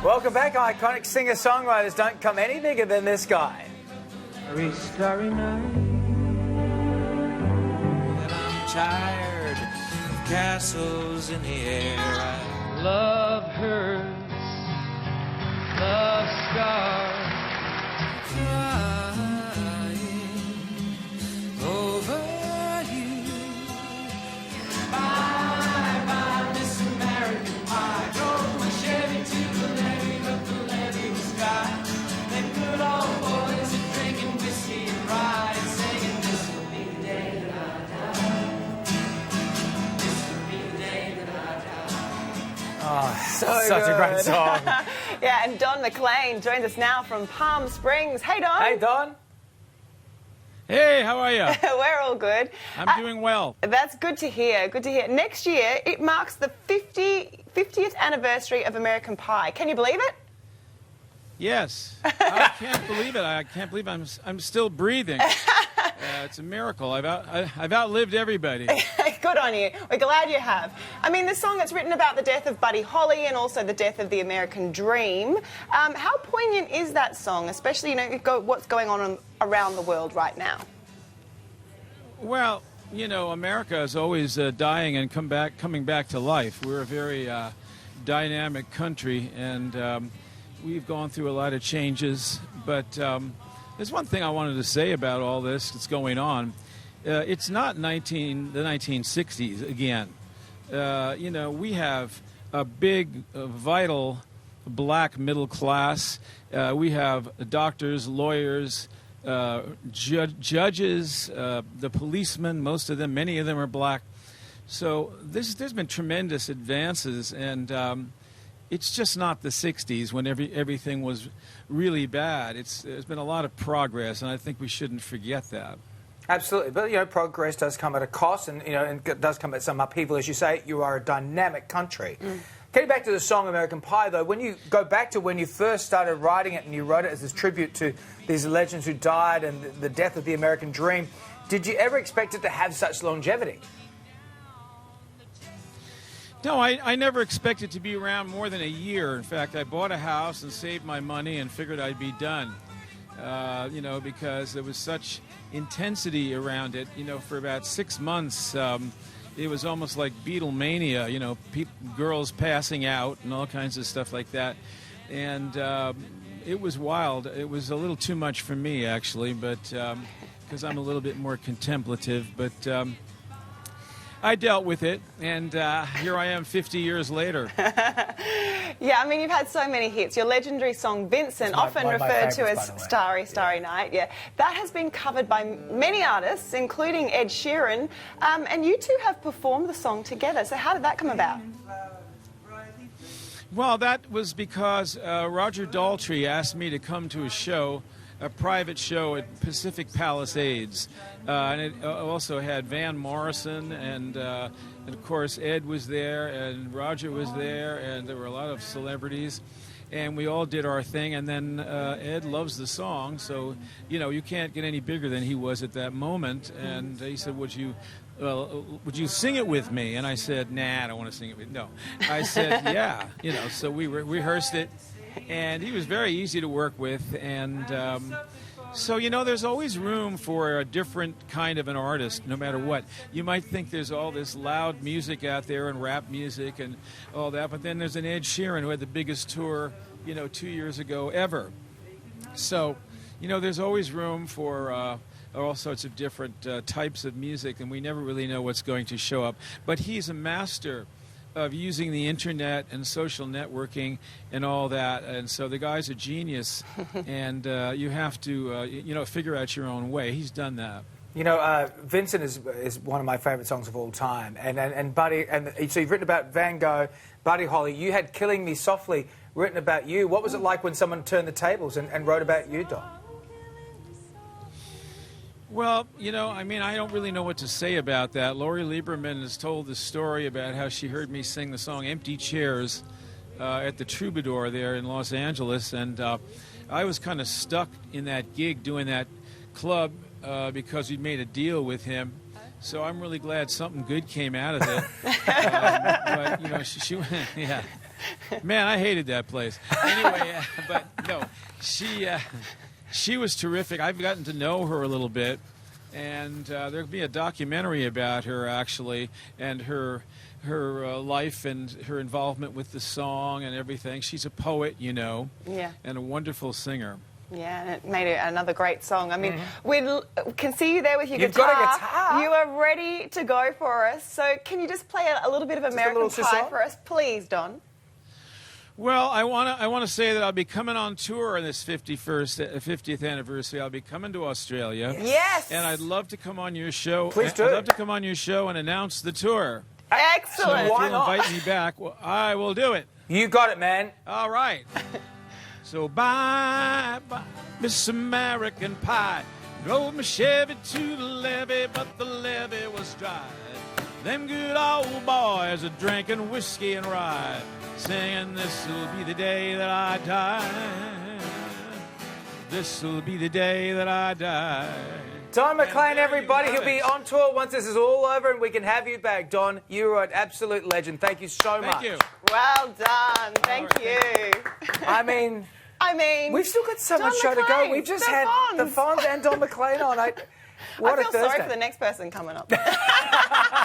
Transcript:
Welcome back, iconic singer-songwriters. Don't come any bigger than this guy. Starry, starry night. And I'm tired of castles in the air. Love hurts, love scars. Crying over you. Bye, bye, Miss American Pie. Drove my Chevy to the levee, but the levee was dry. Them good old boys are drinking whiskey and rye and singing, this will be the day that I die. This will be the day that I die. Oh, So such a good. great song. Yeah, and Don McLean joins us now from Palm Springs. Hey, Don. Hey, Don. Hey, how are you? We're all good. I'm doing well. That's good to hear. Good to hear. Next year, it marks the 50th anniversary of American Pie. Can you believe it? Yes. I can't believe it. I can't believe I'm still breathing. It's a miracle. I've outlived everybody. Good on you. We're glad you have. I mean, the song is written about the death of Buddy Holly and also the death of the American dream. How poignant is that song, especially, you know, what's going on around the world right now? Well, you know, America is always dying and coming back to life. We're a very dynamic country, and we've gone through a lot of changes. But there's one thing I wanted to say about all this that's going on. It's not the 1960s again. You know, we have a big, vital black middle class. We have doctors, lawyers, judges, the policemen, most of them, many of them are black. So there's been tremendous advances, and it's just not the 60s when everything was really bad. There's been a lot of progress, and I think we shouldn't forget that. Absolutely, but you know, progress does come at a cost, and you know, and it does come at some upheaval. As you say, you are a dynamic country. Getting back to the song American Pie, though, when you go back to when you first started writing it, and you wrote it as this tribute to these legends who died and the death of the American dream, did you ever expect it to have such longevity? No, I never expected to be around more than a year. In fact, I bought a house and saved my money and figured I'd be done. You know, because there was such intensity around it. You know, for about 6 months, it was almost like Beatlemania. You know, girls passing out and all kinds of stuff like that. And it was wild. It was a little too much for me, actually, but because I'm a little bit more contemplative. But I dealt with it, and here I am 50 years later. Yeah, I mean, you've had so many hits. Your legendary song, Vincent, often referred to as Starry, Starry Night, yeah. That has been covered by many artists, including Ed Sheeran, and you two have performed the song together. So how did that come about? Well, that was because Roger Daltrey asked me to come to a show, a private show at Pacific Palisades. And it also had Van Morrison, and of course Ed was there, and Roger was there, and there were a lot of celebrities. And we all did our thing, and then Ed loves the song, so, you know, you can't get any bigger than he was at that moment. And he said, would you sing it with me? And I said, nah, I don't want to sing it with you. No. I said, yeah. You know, so we rehearsed it, and he was very easy to work with, and so, you know, there's always room for a different kind of an artist, no matter what. You might think there's all this loud music out there and rap music and all that, but then there's an Ed Sheeran who had the biggest tour, you know, 2 years ago ever. So, you know, there's always room for all sorts of different types of music, and we never really know what's going to show up. But he's a master of using the internet and social networking and all that, and so the guy's a genius, and you have to you know, figure out your own way. He's done that. You know, Vincent is one of my favourite songs of all time, and Buddy, and so you've written about Van Gogh, Buddy Holly. You had "Killing Me Softly" written about you. What was it like when someone turned the tables and wrote about you, Don? Well, you know, I mean, I don't really know what to say about that. Lori Lieberman has told the story about how she heard me sing the song Empty Chairs at the Troubadour there in Los Angeles, and I was kind of stuck in that gig doing that club because we made a deal with him. So I'm really glad something good came out of it. But, you know, she yeah. Man, I hated that place. Anyway, but no, she was terrific. I've gotten to know her a little bit, and there'll be a documentary about her actually, and her life and her involvement with the song and everything. She's a poet, you know, and a wonderful singer. Yeah, and it made it another great song. I mean, we can see you there with your You've guitar. got a guitar. You are ready to go for us. So can you just play a little bit of American Pie for us, please, Don? Well, I want to say that I'll be coming on tour on this 50th anniversary. I'll be coming to Australia. Yes. And I'd love to come on your show. Please do. I'd love to come on your show and announce the tour. Excellent. So if you'll invite me back, well, I will do it. You got it, man. All right. So bye, Miss American Pie. Drove my Chevy to the levee, but the levee was dry. Them good old boys are drinking whiskey and rye, singing, "This'll be the day that I die. This'll be the day that I die." Don McLean, everybody. He'll have be it. on tour once this is all over and we can have you back. Don, you are an absolute legend. Thank you so much. Thank you. Well done. Thank right, you. I mean, We've still got so Don much show to go. McLean, We've just the had the Fonz. Fonz and Don McLean on. What I a feel Thursday. sorry for the next person coming up.